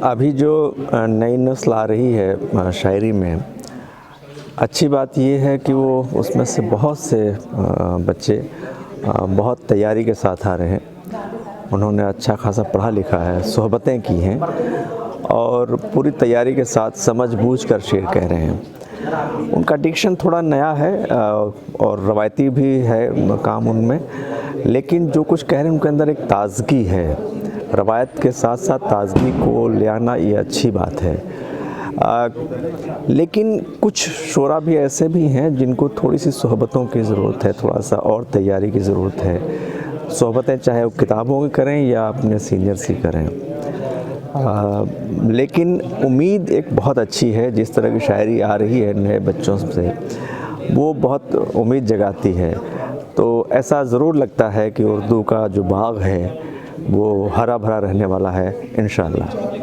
अभी जो नई नस्ल आ रही है शायरी में, अच्छी बात ये है कि वो उसमें से बहुत से बच्चे बहुत तैयारी के साथ आ रहे हैं। उन्होंने अच्छा खासा पढ़ा लिखा है, सोहबतें की हैं और पूरी तैयारी के साथ समझ बूझ कर शेर कह रहे हैं। उनका डिक्शन थोड़ा नया है और रवायती भी है काम उनमें, लेकिन जो कुछ कह रहे हैं उनके अंदर एक ताज़गी है। रवायत के साथ साथ ताज़गी को ले आना ये अच्छी बात है। लेकिन कुछ शोरा भी ऐसे भी हैं जिनको थोड़ी सी सोहबतों की ज़रूरत है, थोड़ा सा और तैयारी की ज़रूरत है। सोहबतें चाहे वो किताबों की करें या अपने सीनियर से करें। लेकिन उम्मीद एक बहुत अच्छी है, जिस तरह की शायरी आ रही है नए बच्चों से, वो बहुत उम्मीद जगाती है। तो ऐसा ज़रूर लगता है कि उर्दू का जो बाग़ है वो हरा भरा रहने वाला है इंशाअल्लाह।